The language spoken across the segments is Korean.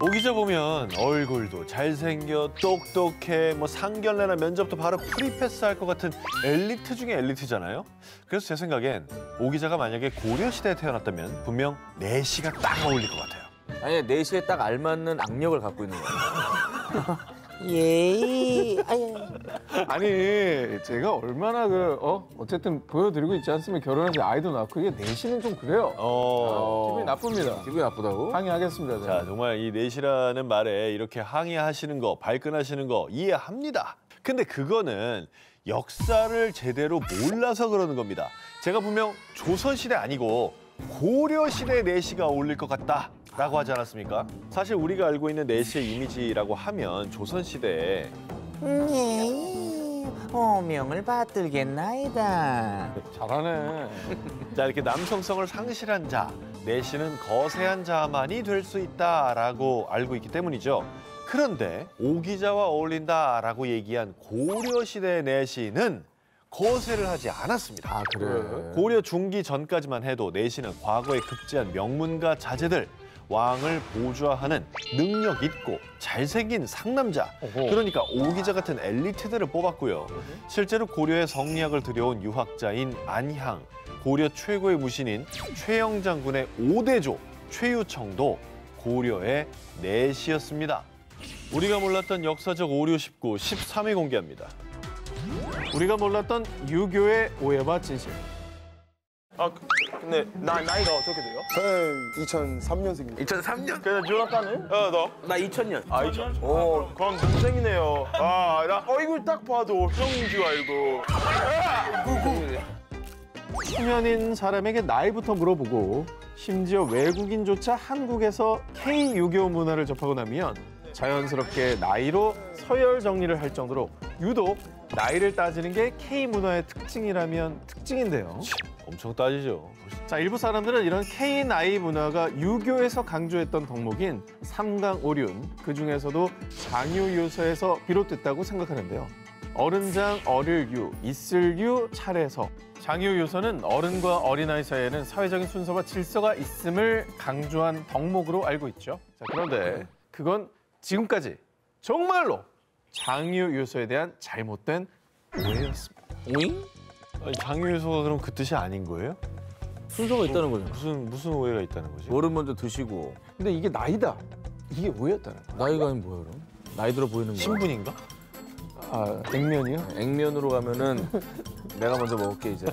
오기자 보면 얼굴도 잘생겨, 똑똑해, 뭐 상견례나 면접도 바로 프리패스할 것 같은 엘리트 중에 엘리트잖아요. 그래서 제 생각엔 오기자가 만약에 고려시대에 태어났다면 분명 내시가 딱 어울릴 것 같아요. 아니, 내시에 딱 알맞는 악력을 갖고 있는 거야. 예이. 아니 제가 얼마나 어쨌든 보여드리고 있지 않습니까? 결혼해서 아이도 낳고 이게 내시는 좀 그래요. 기분이 나쁩니다. 기분이 나쁘다고? 항의하겠습니다. 자, 정말 이 내시라는 말에 이렇게 항의하시는 거, 발끈하시는 거 이해합니다. 근데 그거는 역사를 제대로 몰라서 그러는 겁니다. 제가 분명 조선시대 아니고 고려시대 내시가 어울릴 것 같다라고 하지 않았습니까? 사실 우리가 알고 있는 내시의 이미지라고 하면 조선시대에 호명을 받들겠나이다. 잘하네. 자, 이렇게 남성성을 상실한 자, 내시는 거세한 자만이 될 수 있다라고 알고 있기 때문이죠. 그런데 오기자와 어울린다라고 얘기한 고려시대의 내시는 거세를 하지 않았습니다. 아, 그래. 고려 중기 전까지만 해도 내시는 과거에 급제한 명문가 자제들, 왕을 보좌하는 능력 있고 잘생긴 상남자, 그러니까 오기자 같은 엘리트들을 뽑았고요. 실제로 고려에 성리학을 들여온 유학자인 안향, 고려 최고의 무신인 최영 장군의 5대조 최유청도 고려의 내시였습니다. 우리가 몰랐던 역사적 오류 19, 13위 공개합니다. 우리가 몰랐던 유교의 오해와 진실. 아, 근데 나이가 어떻게 돼요? 저는 2003년생입니다. 2003년? 그래, 졸업하는? 너? 나 2000년. 아, 2000? 그럼 동생이네요. 아, 나 얼굴 딱 봐도 형인 줄 알고. 초면인 사람에게 나이부터 물어보고 심지어 외국인조차 한국에서 K-유교 문화를 접하고 나면 자연스럽게 나이로 서열 정리를 할 정도로 유독 나이를 따지는 게 K-문화의 특징이라면 특징인데요. 엄청 따지죠. 자, 일부 사람들은 이런 K-나이 문화가 유교에서 강조했던 덕목인 삼강오륜, 그중에서도 장유유서에서 비롯됐다고 생각하는데요. 어른장, 어릴유, 있을유, 차례서. 장유유서는 어른과 어린아이 사이에는 사회적인 순서와 질서가 있음을 강조한 덕목으로 알고 있죠. 자, 그런데 그건 지금까지 정말로 장유유서에 대한 잘못된 오해였습니다. 오잉? 아니, 장유유서가 그럼 그 뜻이 아닌 거예요? 순서가 있다는 거죠. 무슨 오해가 있다는 거지? 뭐를 먼저 드시고. 근데 이게 나이다. 이게 오해였다는 거야. 나이가 뭐야, 그럼? 나이 들어 보이는 거야? 신분인가? 아, 액면이요? 액면으로 가면은 내가 먼저 먹을게, 이제.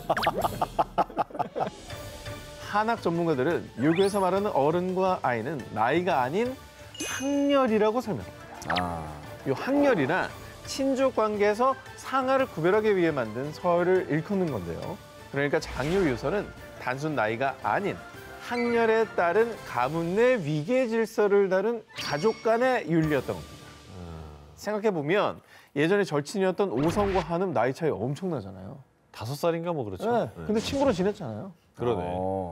한학 전문가들은 유교에서 말하는 어른과 아이는 나이가 아닌 학렬이라고 설명합니다. 이 학렬이란 친족 관계에서 상하를 구별하기 위해 만든 서열을 일컫는 건데요. 그러니까 장유유서는 단순 나이가 아닌 학렬에 따른 가문 내 위계 질서를 다룬 가족 간의 윤리였던 겁니다. 생각해보면 예전에 절친이었던 오성과 한음 나이 차이 엄청나잖아요. 5살인가 뭐 그렇죠. 네. 근데 친구로 지냈잖아요. 그러네.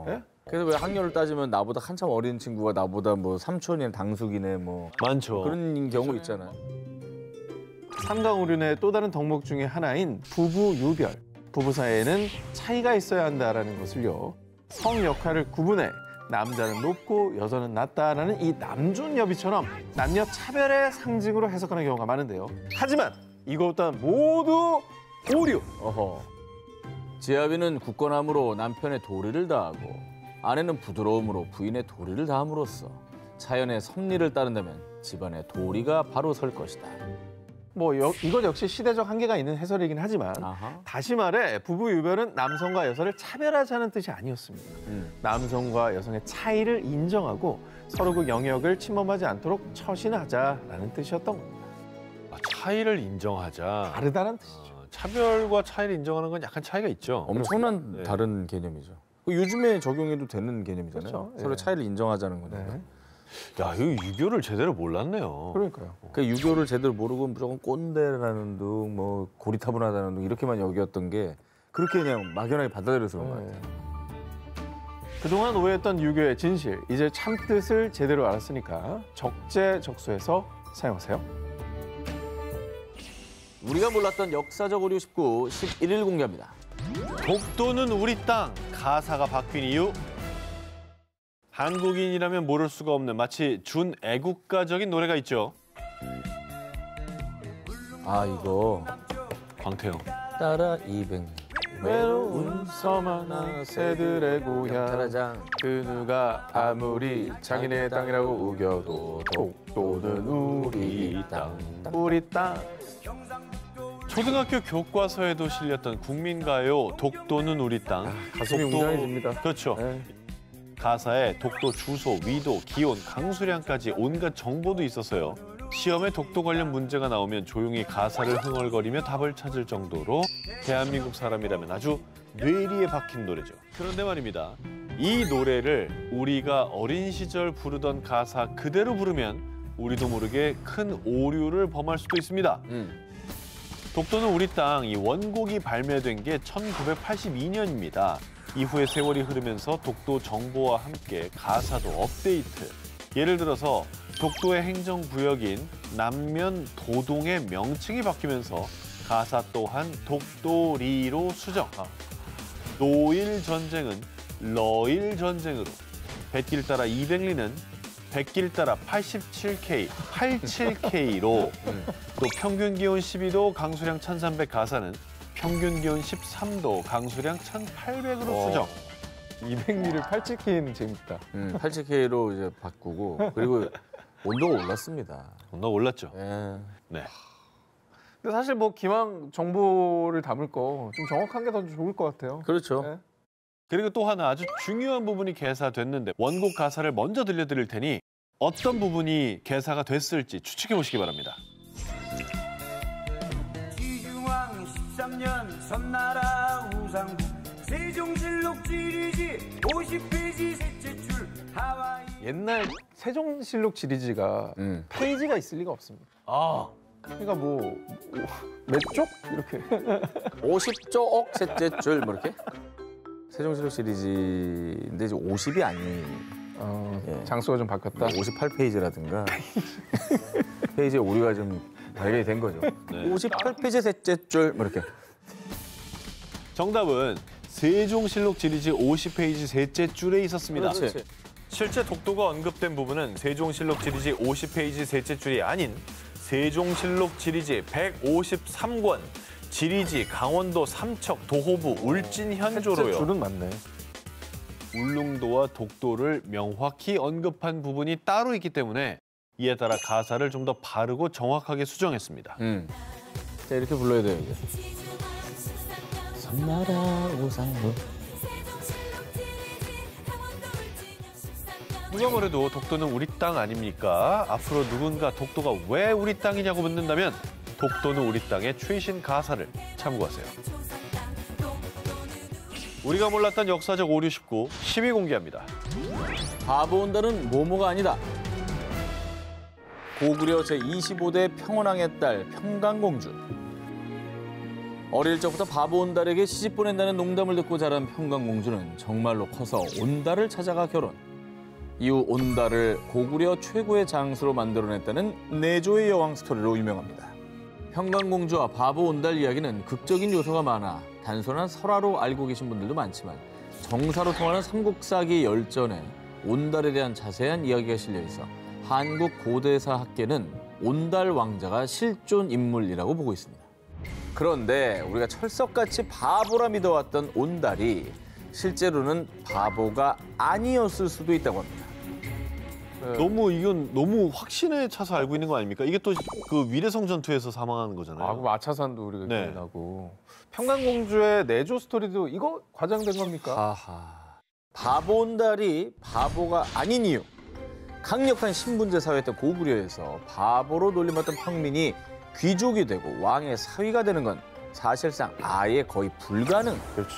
네? 그래서 왜 학년을 따지면 나보다 한참 어린 친구가 나보다 뭐 삼촌이나 당숙이네 뭐 많죠. 그런 경우 있잖아요. 삼강오륜의 또 다른 덕목 중에 하나인 부부 유별. 부부 사이에는 차이가 있어야 한다라는 것을요. 성 역할을 구분해 남자는 높고 여자는 낮다라는 이 남존여비처럼 남녀 차별의 상징으로 해석하는 경우가 많은데요. 하지만 이것 또한 모두 오류. 지아비는 굳건함으로 남편의 도리를 다하고 아내는 부드러움으로 부인의 도리를 다함으로써 자연의 섭리를 따른다면 집안의 도리가 바로 설 것이다. 이건 역시 시대적 한계가 있는 해설이긴 하지만 다시 말해 부부 유별은 남성과 여성을 차별하자는 뜻이 아니었습니다. 남성과 여성의 차이를 인정하고 서로 그 영역을 침범하지 않도록 처신하자라는 뜻이었던 겁니다. 차이를 인정하자. 다르다는 뜻이죠. 차별과 차이를 인정하는 건 약간 차이가 있죠. 엄청난 다른 개념이죠. 요즘에 적용해도 되는 개념이잖아요. 그렇죠. 서로 차이를 인정하자는 거니까. 야, 이거 유교를 제대로 몰랐네요. 그러니까요. 그 유교를 제대로 모르고 무조건 꼰대라는 둥, 뭐 고리타분하다는 둥 이렇게만 여겼던 게 그렇게 그냥 막연하게 받아들여서 그런 것 같아요. 그동안 오해했던 유교의 진실, 이제 참뜻을 제대로 알았으니까 적재적소에서 사용하세요. 우리가 몰랐던 역사적 오류 19, 11일 공개합니다. 독도는 우리 땅, 가사가 바뀐 이유. 한국인이라면 모를 수가 없는 마치 준애국가적인 노래가 있죠. 아 이거 광태형. 따라 200 외로운 섬 하나 새들의 고향 따라장 그 누가 아무리 자기네 땅이라고 우겨도 독도는 우리 땅 우리 땅. 초등학교 교과서에도 실렸던 국민가요 독도는 우리 땅. 가슴이 웅장해집니다. 그렇죠. 네. 가사에 독도 주소, 위도, 기온, 강수량까지 온갖 정보도 있었어요. 시험에 독도 관련 문제가 나오면 조용히 가사를 흥얼거리며 답을 찾을 정도로 대한민국 사람이라면 아주 뇌리에 박힌 노래죠. 그런데 말입니다. 이 노래를 우리가 어린 시절 부르던 가사 그대로 부르면 우리도 모르게 큰 오류를 범할 수도 있습니다. 독도는 우리 땅, 이 원곡이 발매된 게 1982년입니다. 이후에 세월이 흐르면서 독도 정보와 함께 가사도 업데이트. 예를 들어서 독도의 행정구역인 남면 도동의 명칭이 바뀌면서 가사 또한 독도리로 수정. 노일 전쟁은 러일 전쟁으로, 백길 따라 200리는 백길 따라 87K, 87K로 또 평균 기온 12도, 강수량 1300 가사는 평균 기온 13도, 강수량 1800으로 수정. 200ml 87K는 재밌다. 87K로 이제 바꾸고 그리고 온도가 올랐습니다. 온도가 올랐죠. 예. 네. 근데 사실 뭐 기왕 정보를 담을 거 좀 정확한 게 더 좋을 것 같아요. 그렇죠. 네. 그리고 또 하나 아주 중요한 부분이 개사됐는데 원곡 가사를 먼저 들려드릴 테니 어떤 부분이 개사가 됐을지 추측해 보시기 바랍니다. 지중왕 13년 섬나라 우상국 세종실록 지리지 50페이지 셋째 줄 하와이. 옛날 세종실록 지리지가 페이지가 있을 리가 없습니다. 아, 그러니까 뭐 몇 쪽? 이렇게. 50조 셋째 줄 뭐 이렇게? 세종실록 시리즈인데 이제 50이 아닌 예. 장수가 좀 바뀌었다. 58페이지라든가 페이지에 오류가 좀 발견이 된 거죠. 네. 58페이지 셋째 줄 뭐 이렇게. 정답은 세종실록 지리지 50페이지 셋째 줄에 있었습니다. 그렇지. 실제 독도가 언급된 부분은 세종실록 지리지 50페이지 셋째 줄이 아닌 세종실록 지리지 153권, 지리지, 강원도, 삼척, 도호부, 울진, 현조로요. 셋째 줄은 맞네. 울릉도와 독도를 명확히 언급한 부분이 따로 있기 때문에 이에 따라 가사를 좀 더 바르고 정확하게 수정했습니다. 자 이렇게 불러야 돼요 이제. 섬나라 우상국. 누가 뭐래도 독도는 우리 땅 아닙니까? 앞으로 누군가 독도가 왜 우리 땅이냐고 묻는다면 독도는 우리 땅의 최신 가사를 참고하세요. 우리가 몰랐던 역사적 오류 19, 10위 공개합니다. 바보 온달은 모모가 아니다. 고구려 제25대 평원왕의 딸 평강공주. 어릴 적부터 바보 온달에게 시집 보낸다는 농담을 듣고 자란 평강공주는 정말로 커서 온달을 찾아가 결혼. 이후 온달을 고구려 최고의 장수로 만들어냈다는 내조의 여왕 스토리로 유명합니다. 평강공주와 바보 온달 이야기는 극적인 요소가 많아 단순한 설화로 알고 계신 분들도 많지만 정사로 통하는 삼국사기 열전에 온달에 대한 자세한 이야기가 실려 있어 한국 고대사 학계는 온달 왕자가 실존 인물이라고 보고 있습니다. 그런데 우리가 철석같이 바보라 믿어왔던 온달이 실제로는 바보가 아니었을 수도 있다고 합니다. 이건 너무 확신에 차서 알고 있는 거 아닙니까? 이게 또 그 위례성 전투에서 사망하는 거잖아요. 아, 그럼 아차산도 우리가 네. 기억나고. 평강공주의 내조 스토리도 이거 과장된 겁니까? 하하. 바보 온달이 바보가 아닌 이유. 강력한 신분제 사회였던 고구려에서 바보로 놀림받던 평민이 귀족이 되고 왕의 사위가 되는 건 사실상 아예 거의 불가능. 그렇지.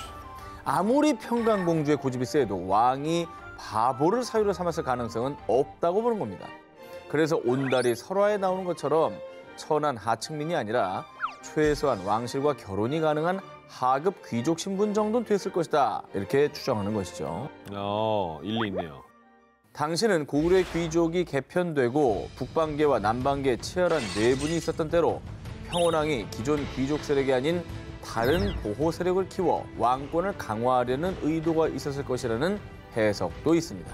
아무리 평강공주의 고집이 세도 왕이 바보를 사유로 삼았을 가능성은 없다고 보는 겁니다. 그래서 온달이 설화에 나오는 것처럼 천한 하층민이 아니라 최소한 왕실과 결혼이 가능한 하급 귀족 신분 정도는 됐을 것이다. 이렇게 추정하는 것이죠. 일리 있네요. 당시는 고구려의 귀족이 개편되고 북방계와 남방계에 치열한 내분이 있었던 때로 평원왕이 기존 귀족 세력이 아닌 다른 보호 세력을 키워 왕권을 강화하려는 의도가 있었을 것이라는 해석도 있습니다.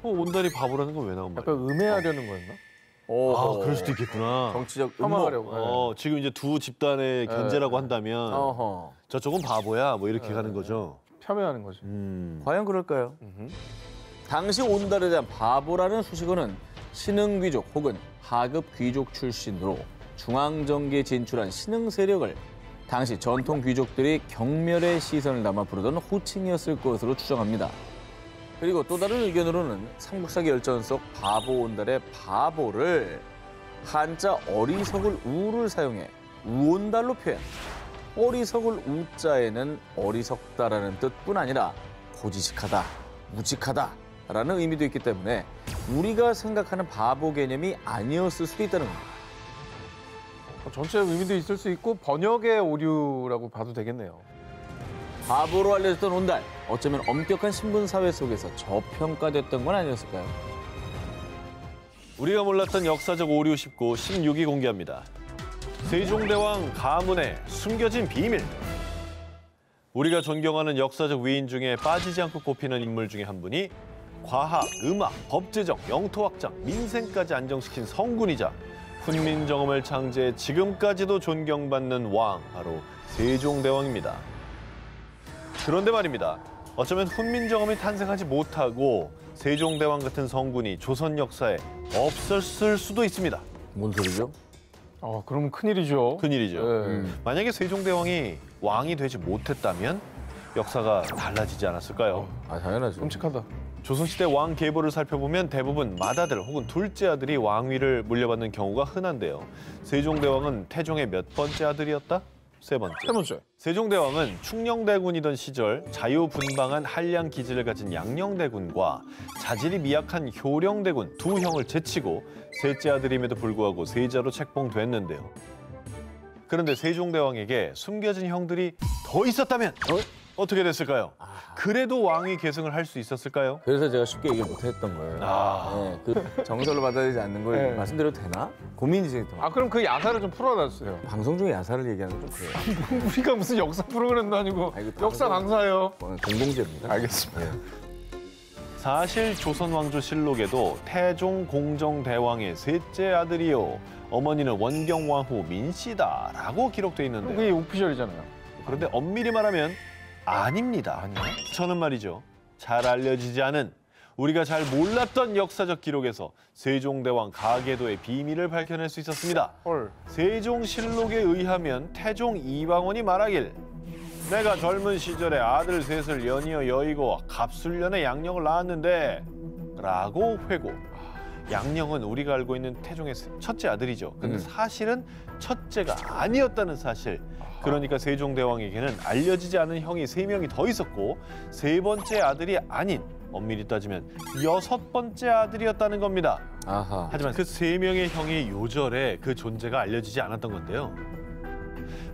온달이 바보라는 건 왜 나온 말이야? 약간 음해하려는 거였나? 아, 그럴 수도 있겠구나. 정치적 혐오하려고. 지금 이제 두 집단의 견제라고 한다면 어허. 저쪽은 바보야, 뭐 이렇게 가는 거죠. 폄훼하는 거죠. 과연 그럴까요? 당시 온달에 대한 바보라는 수식어는 신흥 귀족 혹은 하급 귀족 출신으로 중앙정계에 진출한 신흥 세력을 당시 전통 귀족들이 경멸의 시선을 담아 부르던 호칭이었을 것으로 추정합니다. 그리고 또 다른 의견으로는 삼국사기 열전 속 바보 온달의 바보를 한자 어리석을 우를 사용해 우온달로 표현. 어리석을 우자에는 어리석다라는 뜻뿐 아니라 고지식하다, 무직하다라는 의미도 있기 때문에 우리가 생각하는 바보 개념이 아니었을 수도 있다는 겁니다. 전체 의미도 있을 수 있고 번역의 오류라고 봐도 되겠네요. 바보로 알려졌던 온달, 어쩌면 엄격한 신분 사회 속에서 저평가됐던 건 아니었을까요? 우리가 몰랐던 역사적 오류 19, 16위 공개합니다. 세종대왕 가문의 숨겨진 비밀. 우리가 존경하는 역사적 위인 중에 빠지지 않고 꼽히는 인물 중에 한 분이 과학, 음악, 법제정, 영토확장, 민생까지 안정시킨 성군이자 훈민정음을 창제해 지금까지도 존경받는 왕, 바로 세종대왕입니다. 그런데 말입니다. 어쩌면 훈민정음이 탄생하지 못하고 세종대왕 같은 성군이 조선 역사에 없었을 수도 있습니다. 뭔 소리죠? 그럼 큰일이죠. 큰일이죠. 네. 만약에 세종대왕이 왕이 되지 못했다면 역사가 달라지지 않았을까요? 아, 당연하죠. 끔찍하다. 조선시대 왕 계보를 살펴보면 대부분 맏아들 혹은 둘째 아들이 왕위를 물려받는 경우가 흔한데요. 세종대왕은 태종의 몇 번째 아들이었다? 세 번째. 세종대왕은 충녕대군이던 시절 자유분방한 한량 기질을 가진 양녕대군과 자질이 미약한 효령대군 두 형을 제치고 셋째 아들임에도 불구하고 세자로 책봉됐는데요. 그런데 세종대왕에게 숨겨진 형들이 더 있었다면 어떻게 됐을까요? 그래도 왕위 계승을 할 수 있었을까요? 그래서 제가 쉽게 얘기를 못했던 거예요. 네, 그 정설로 받아들이지 않는 걸 네. 말씀드려도 되나? 고민이 생겼던 그럼 그 야사를 좀 풀어놨어요. 방송 중에 야사를 얘기하는 건 좀 그래요. 우리가 무슨 역사 프로그램도 아니고 이거 역사 방송- 강사예요. 공동제입니다. 알겠습니다. 사실 조선왕조실록에도 태종 공정대왕의 셋째 아들이요. 어머니는 원경왕후 민씨다라고 기록돼 있는데 그게 오피셜이잖아요. 그런데 엄밀히 말하면 아닙니다. 저는 말이죠. 잘 알려지지 않은 우리가 잘 몰랐던 역사적 기록에서 세종대왕 가계도의 비밀을 밝혀낼 수 있었습니다. 헐. 세종실록에 의하면 태종 이방원이 말하길 내가 젊은 시절에 아들 셋을 연이어 여의고 갑술년에 양녕을 낳았는데 라고 회고. 양녕은 우리가 알고 있는 태종의 첫째 아들이죠. 근데 사실은 첫째가 아니었다는 사실. 그러니까 세종대왕에게는 알려지지 않은 형이 3명이 더 있었고 세 번째 아들이 아닌 엄밀히 따지면 6번째 아들이었다는 겁니다. 아하. 하지만 그 3명의 형이 요절에 그 존재가 알려지지 않았던 건데요.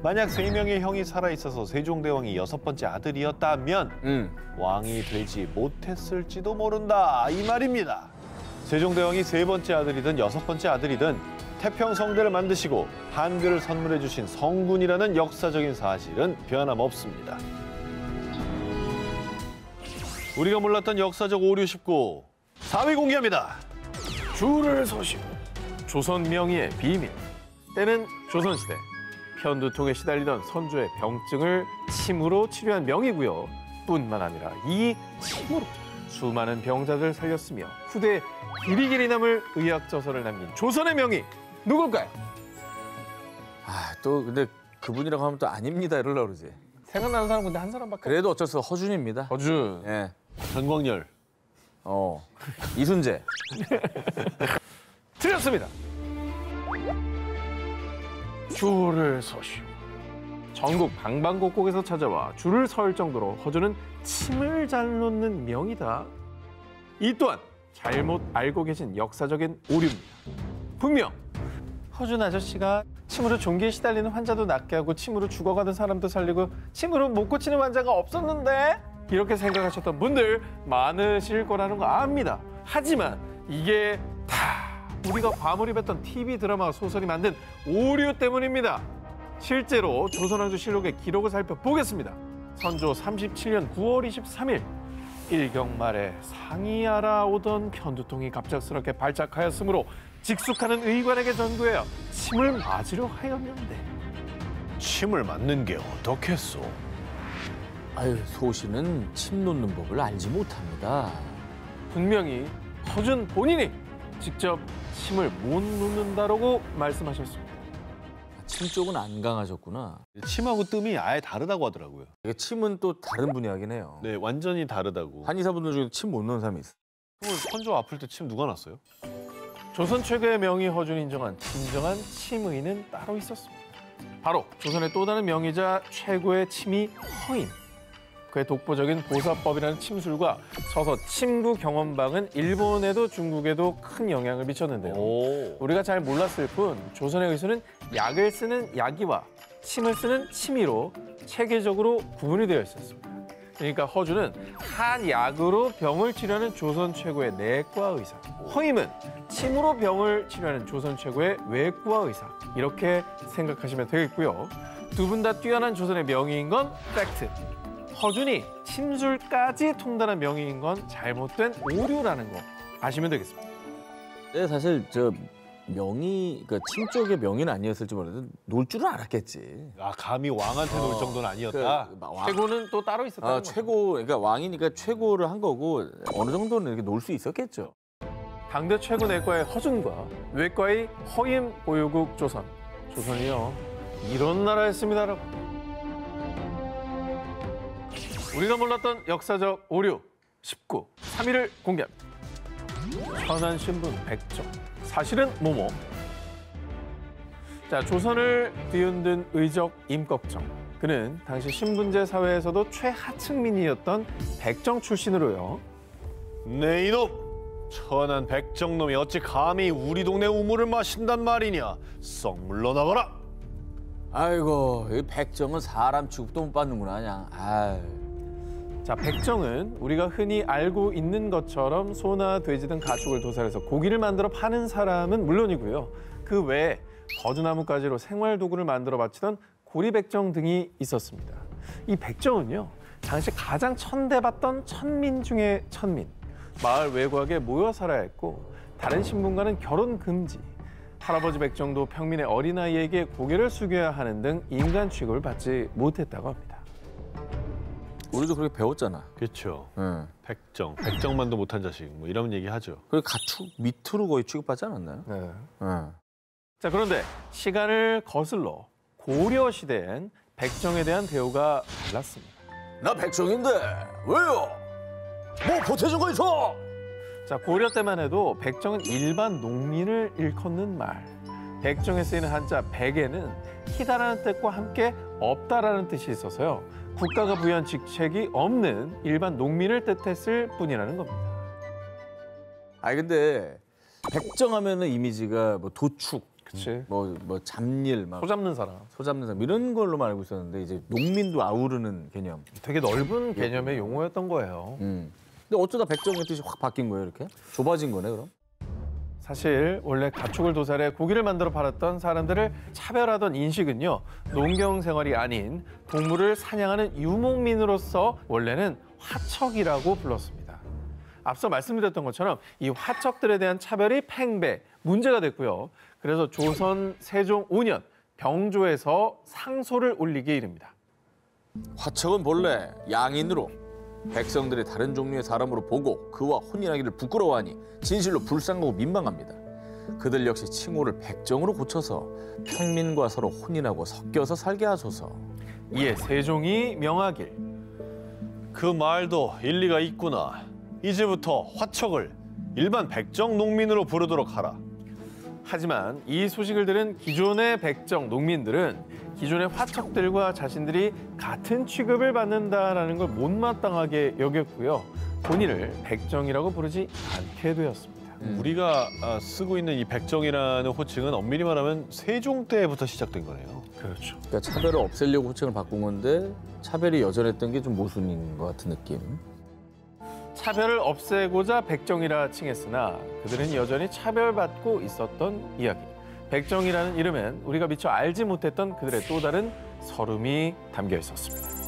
만약 3명의 형이 살아있어서 세종대왕이 6번째 아들이었다면 왕이 되지 못했을지도 모른다 이 말입니다. 세종대왕이 3번째 아들이든 6번째 아들이든 태평성대를 만드시고 한글을 선물해 주신 성군이라는 역사적인 사실은 변함없습니다. 우리가 몰랐던 역사적 오류 19, 4위 공개합니다. 줄을 서시고 조선 명의의 비밀. 때는 조선시대. 편두통에 시달리던 선조의 병증을 침으로 치료한 명이고요. 뿐만 아니라 이 침으로 수많은 병자들 살렸으며 후대에 길이길이 남을 의학저서를 남긴 조선의 명의 누굴까요? 또 근데 그분이라고 하면 또 아닙니다 이러려고 그러지. 생각나는 사람 근데 한 사람밖에. 그래도 어쩔 수 없어 허준입니다. 허준. 예. 전광열. 이순재. 틀렸습니다. 줄을 서시오. 전국 방방곡곡에서 찾아와 줄을 설 정도로 허준은 침을 잘 놓는 명이다. 이 또한 잘못 알고 계신 역사적인 오류입니다. 분명 허준 아저씨가 침으로 종기에 시달리는 환자도 낫게 하고 침으로 죽어가는 사람도 살리고 침으로 못 고치는 환자가 없었는데 이렇게 생각하셨던 분들 많으실 거라는 거 압니다. 하지만 이게 다 우리가 과몰입했던 TV 드라마 소설이 만든 오류 때문입니다. 실제로 조선왕조실록의 기록을 살펴보겠습니다. 선조 37년 9월 23일 일경 말에 상이 알아오던 편두통이 갑작스럽게 발작하였으므로 직숙하는 의관에게 전구하여 침을 맞으려 하였는데 침을 맞는 게 어떻겠소? 아유, 소신은 침 놓는 법을 알지 못합니다. 분명히 허준 본인이 직접 침을 못 놓는다라고 말씀하셨습니다. 침 쪽은 안 강하셨구나. 침하고 뜸이 아예 다르다고 하더라고요. 이게 침은 또 다른 분야긴 해요. 네, 완전히 다르다고. 한의사분들 중에 침 못 놓는 사람이 있어. 선조 아플 때 침 누가 났어요? 조선 최고의 명의 허준이 인정한 진정한 침의는 따로 있었습니다. 바로 조선의 또 다른 명의자 최고의 침이 허임. 그의 독보적인 보사법이라는 침술과 서서 침구 경험방은 일본에도 중국에도 큰 영향을 미쳤는데요. 우리가 잘 몰랐을 뿐 조선의 의술은 약을 쓰는 약이와 침을 쓰는 침이로 체계적으로 구분이 되어 있었습니다. 그러니까 허준은 한약으로 병을 치료하는 조선 최고의 내과 의사, 허임은 침으로 병을 치료하는 조선 최고의 외과 의사, 이렇게 생각하시면 되겠고요. 두 분 다 뛰어난 조선의 명의인 건 팩트. 허준이 침술까지 통달한 명의인 건 잘못된 오류라는 거 아시면 되겠습니다. 네, 사실 저 명의, 그러니까 침 쪽의 명의는 아니었을지 몰라도 놀 줄은 알았겠지. 아, 감히 왕한테 놀 정도는 아니었다. 최고는 또 따로 있었다는 거죠. 최고, 그러니까 왕이니까 최고를 한 거고 어느 정도는 이렇게 놀 수 있었겠죠. 당대 최고 내과의 허준과 외과의 허임 보유국 조선. 조선이요, 이런 나라였습니다, 여러분. 우리가 몰랐던 역사적 오류 19, 3위를 공개합니다. 천안 신분 백정, 사실은 뭐뭐. 자, 조선을 뒤흔든 의적 임꺽정. 그는 당시 신분제 사회에서도 최하층민이었던 백정 출신으로요. 네 이놈! 천한 백정놈이 어찌 감히 우리 동네 우물을 마신단 말이냐? 썩 물러나거라! 아이고, 이 백정은 사람 취급도 못 받는구나, 그냥. 아유. 자, 백정은 우리가 흔히 알고 있는 것처럼 소나 돼지 등 가축을 도살해서 고기를 만들어 파는 사람은 물론이고요. 그 외에 버드나무가지로 생활도구를 만들어 바치던 고리백정 등이 있었습니다. 이 백정은요, 당시 가장 천대받던 천민 중의 천민. 마을 외곽에 모여 살아야 했고 다른 신분과는 결혼 금지. 할아버지 백정도 평민의 어린아이에게 고개를 숙여야 하는 등 인간 취급을 받지 못했다고 합니다. 우리도 그렇게 배웠잖아. 그렇죠. 응. 백정만도 못한 자식, 뭐 이런 얘기 하죠. 그리고 가축 밑으로 거의 취급받지 않았나요? 네. 응. 자, 그런데 시간을 거슬러 고려 시대엔 백정에 대한 대우가 달랐습니다. 나 백정인데 왜요? 뭐 보태준 거 있어? 자, 고려 때만 해도 백정은 일반 농민을 일컫는 말. 백정에 쓰이는 한자 백에는 희다라는 뜻과 함께 없다라는 뜻이 있어서요. 국가가 부여한 직책이 없는 일반 농민을 뜻했을 뿐이라는 겁니다. 아니 근데 백정하면은 이미지가 뭐 도축, 그치. 뭐 잡일, 막 소 잡는 사람. 소 잡는 사람 이런 걸로만 알고 있었는데 이제 농민도 아우르는 개념. 되게 넓은 개념의 용어였던 거예요. 근데 어쩌다 백정의 뜻이 확 바뀐 거예요, 이렇게? 좁아진 거네, 그럼? 사실 원래 가축을 도살해 고기를 만들어 팔았던 사람들을 차별하던 인식은요, 농경 생활이 아닌 동물을 사냥하는 유목민으로서 원래는 화척이라고 불렀습니다. 앞서 말씀드렸던 것처럼 이 화척들에 대한 차별이 팽배, 문제가 됐고요. 그래서 조선 세종 5년 병조에서 상소를 올리게 이릅니다. 화척은 본래 양인으로 백성들이 다른 종류의 사람으로 보고 그와 혼인하기를 부끄러워하니 진실로 불쌍하고 민망합니다. 그들 역시 칭호를 백정으로 고쳐서 평민과 서로 혼인하고 섞여서 살게 하소서. 이에 세종이 명하길. 그 말도 일리가 있구나. 이제부터 화척을 일반 백정 농민으로 부르도록 하라. 하지만 이 소식을 들은 기존의 백정 농민들은 기존의 화척들과 자신들이 같은 취급을 받는다라는 걸 못마땅하게 여겼고요. 본인을 백정이라고 부르지 않게 되었습니다. 우리가 쓰고 있는 이 백정이라는 호칭은 엄밀히 말하면 세종 때부터 시작된 거네요. 그렇죠. 그러니까 차별을 없애려고 호칭을 바꾼 건데 차별이 여전했던 게 좀 모순인 것 같은 느낌. 차별을 없애고자 백정이라 칭했으나 그들은 여전히 차별받고 있었던 이야기. 백정이라는 이름엔 우리가 미처 알지 못했던 그들의 또 다른 서름이 담겨 있었습니다.